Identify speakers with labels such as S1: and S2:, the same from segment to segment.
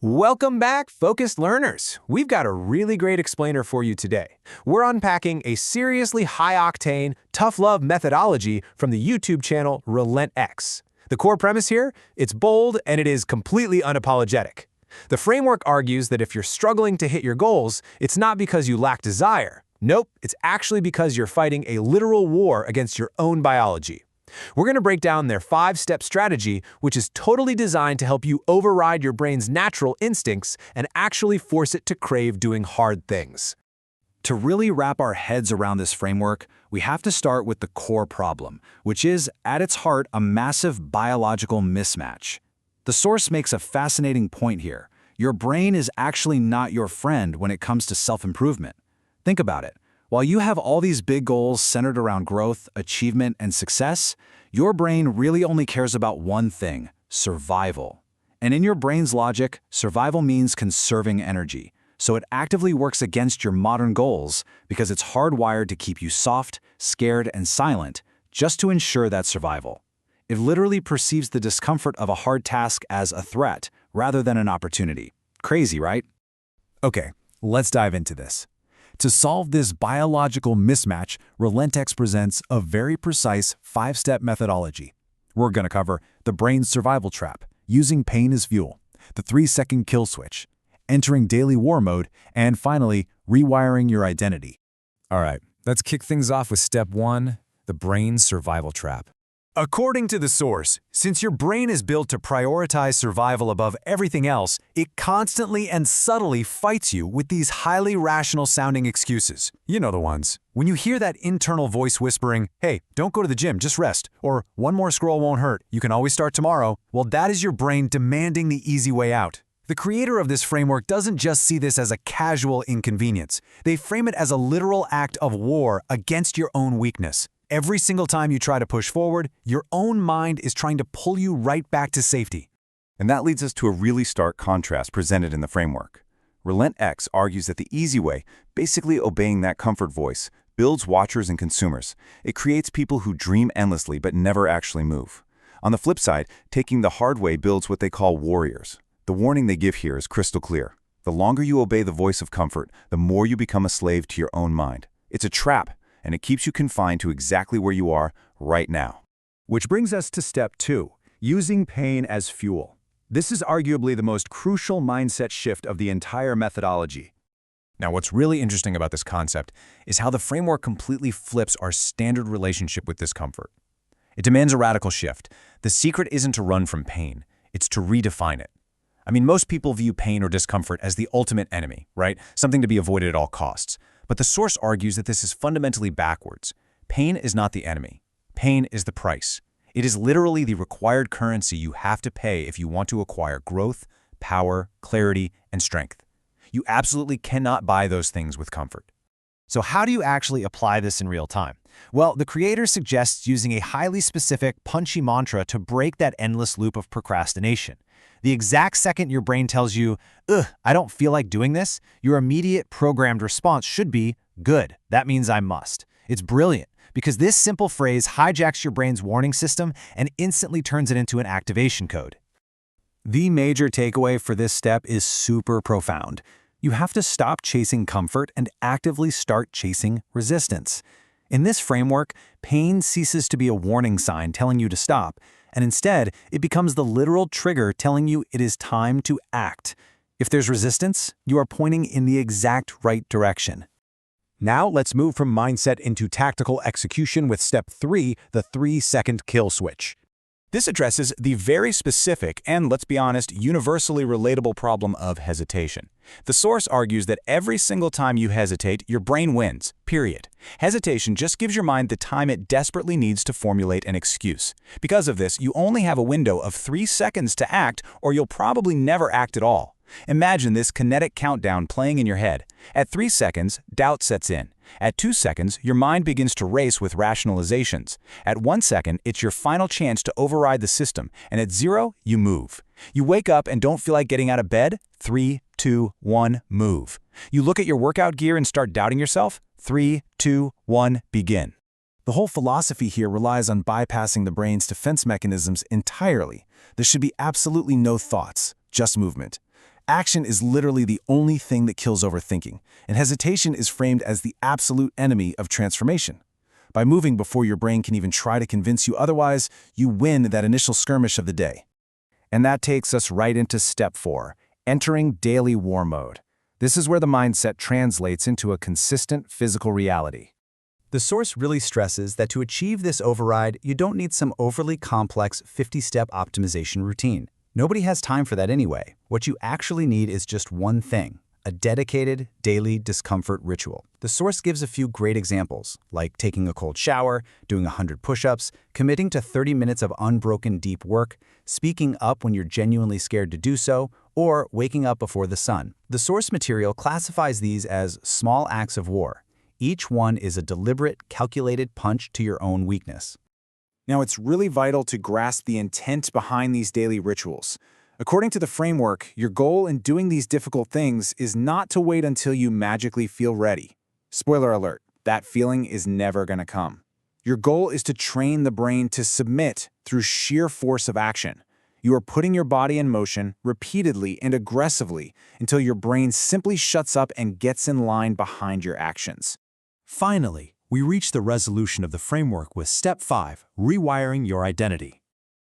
S1: Welcome back, focused learners. We've got a really great explainer for you today. We're unpacking a seriously high-octane, tough-love methodology from the YouTube channel RelentX. The core premise here? It's bold and it is completely unapologetic. The framework argues that if you're struggling to hit your goals, it's not because you lack desire. Nope, it's actually because you're fighting a literal war against your own biology. We're going to break down their 5-step strategy, which is totally designed to help you override your brain's natural instincts and actually force it to crave doing hard things.
S2: To really wrap our heads around this framework, we have to start with the core problem, which is, at its heart, a massive biological mismatch. The source makes a fascinating point here. Your brain is actually not your friend when it comes to self-improvement. Think about it. While you have all these big goals centered around growth, achievement, and success, your brain really only cares about one thing: survival. And in your brain's logic, survival means conserving energy. So it actively works against your modern goals because it's hardwired to keep you soft, scared, and silent just to ensure that survival. It literally perceives the discomfort of a hard task as a threat rather than an opportunity. Crazy, right?
S3: Okay, let's dive into this. To solve this biological mismatch, RelentX presents a very precise 5-step methodology. We're going to cover the brain's survival trap, using pain as fuel, the 3-second kill switch, entering daily war mode, and finally, rewiring your identity.
S1: All right, let's kick things off with step 1, the brain's survival trap. According to the source, since your brain is built to prioritize survival above everything else, it constantly and subtly fights you with these highly rational-sounding excuses. You know the ones. When you hear that internal voice whispering, "Hey, don't go to the gym, just rest," or "One more scroll won't hurt, you can always start tomorrow," well, that is your brain demanding the easy way out. The creator of this framework doesn't just see this as a casual inconvenience. They frame it as a literal act of war against your own weakness. Every single time you try to push forward, your own mind is trying to pull you right back to safety.
S4: And that leads us to a really stark contrast presented in the framework. RelentX argues that the easy way, basically obeying that comfort voice, builds watchers and consumers. It creates people who dream endlessly but never actually move. On the flip side, taking the hard way builds what they call warriors. The warning they give here is crystal clear. The longer you obey the voice of comfort, the more you become a slave to your own mind. It's a trap, and it keeps you confined to exactly where you are right now.
S3: Which brings us to step 2, using pain as fuel. This is arguably the most crucial mindset shift of the entire methodology.
S1: Now, what's really interesting about this concept is how the framework completely flips our standard relationship with discomfort. It demands a radical shift. The secret isn't to run from pain, it's to redefine it. I mean, most people view pain or discomfort as the ultimate enemy, right? Something to be avoided at all costs. But the source argues that this is fundamentally backwards. Pain is not the enemy. Pain is the price. It is literally the required currency you have to pay if you want to acquire growth, power, clarity, and strength. You absolutely cannot buy those things with comfort.
S5: So how do you actually apply this in real time? Well, the creator suggests using a highly specific, punchy mantra to break that endless loop of procrastination. The exact second your brain tells you, "Ugh, I don't feel like doing this," your immediate programmed response should be, "Good, that means I must." It's brilliant, because this simple phrase hijacks your brain's warning system and instantly turns it into an activation code.
S3: The major takeaway for this step is super profound. You have to stop chasing comfort and actively start chasing resistance. In this framework, pain ceases to be a warning sign telling you to stop, and instead, it becomes the literal trigger telling you it is time to act. If there's resistance, you are pointing in the exact right direction. Now let's move from mindset into tactical execution with step 3, the 3-second kill switch. This addresses the very specific and, let's be honest, universally relatable problem of hesitation. The source argues that every single time you hesitate, your brain wins, period. Hesitation just gives your mind the time it desperately needs to formulate an excuse. Because of this, you only have a window of 3 seconds to act, or you'll probably never act at all. Imagine this kinetic countdown playing in your head. At 3 seconds, doubt sets in. At 2 seconds, your mind begins to race with rationalizations. At 1 second, it's your final chance to override the system, and at 0, you move. You wake up and don't feel like getting out of bed? 3, 2, 1, move. You look at your workout gear and start doubting yourself? 3, 2, 1, begin. The whole philosophy here relies on bypassing the brain's defense mechanisms entirely. There should be absolutely no thoughts, just movement.
S1: Action is literally the only thing that kills overthinking, and hesitation is framed as the absolute enemy of transformation. By moving before your brain can even try to convince you otherwise, you win that initial skirmish of the day. And that takes us right into step 4, entering daily war mode. This is where the mindset translates into a consistent physical reality.
S3: The source really stresses that to achieve this override, you don't need some overly complex 50-step optimization routine. Nobody has time for that anyway. What you actually need is just one thing: a dedicated daily discomfort ritual. The source gives a few great examples, like taking a cold shower, doing 100 push-ups, committing to 30 minutes of unbroken deep work, speaking up when you're genuinely scared to do so, or waking up before the sun. The source material classifies these as small acts of war. Each one is a deliberate, calculated punch to your own weakness.
S2: Now, it's really vital to grasp the intent behind these daily rituals. According to the framework, your goal in doing these difficult things is not to wait until you magically feel ready. Spoiler alert, that feeling is never going to come. Your goal is to train the brain to submit through sheer force of action. You are putting your body in motion repeatedly and aggressively until your brain simply shuts up and gets in line behind your actions.
S3: Finally, we reach the resolution of the framework with Step 5, rewiring your identity.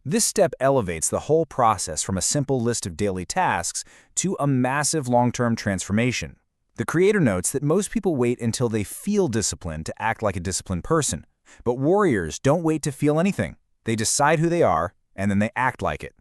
S1: This step elevates the whole process from a simple list of daily tasks to a massive long-term transformation. The creator notes that most people wait until they feel disciplined to act like a disciplined person. But warriors don't wait to feel anything. They decide who they are, and then they act like it.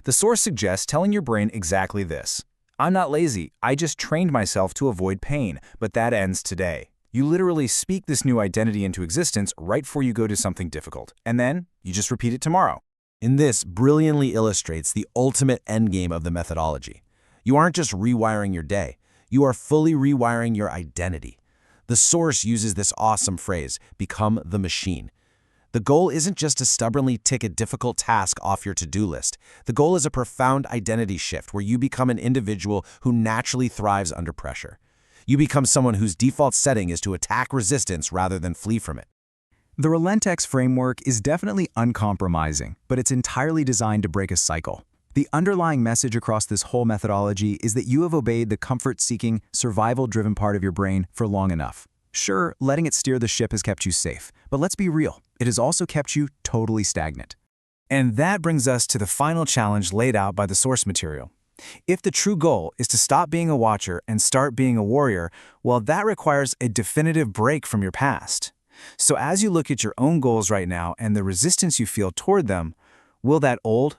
S1: The source suggests telling your brain exactly this: I'm not lazy, I just trained myself to avoid pain, but that ends today. You literally speak this new identity into existence right before you go to something difficult, and then you just repeat it tomorrow.
S3: And this brilliantly illustrates the ultimate endgame of the methodology. You aren't just rewiring your day, you are fully rewiring your identity. The source uses this awesome phrase, become the machine. The goal isn't just to stubbornly tick a difficult task off your to-do list. The goal is a profound identity shift where you become an individual who naturally thrives under pressure. You become someone whose default setting is to attack resistance rather than flee from it.
S6: The RelentX framework is definitely uncompromising, but it's entirely designed to break a cycle. The underlying message across this whole methodology is that you have obeyed the comfort-seeking, survival-driven part of your brain for long enough. Sure, letting it steer the ship has kept you safe, but let's be real, it has also kept you totally stagnant.
S1: And that brings us to the final challenge laid out by the source material. If the true goal is to stop being a watcher and start being a warrior, well, that requires a definitive break from your past. So as you look at your own goals right now and the resistance you feel toward them, will that old,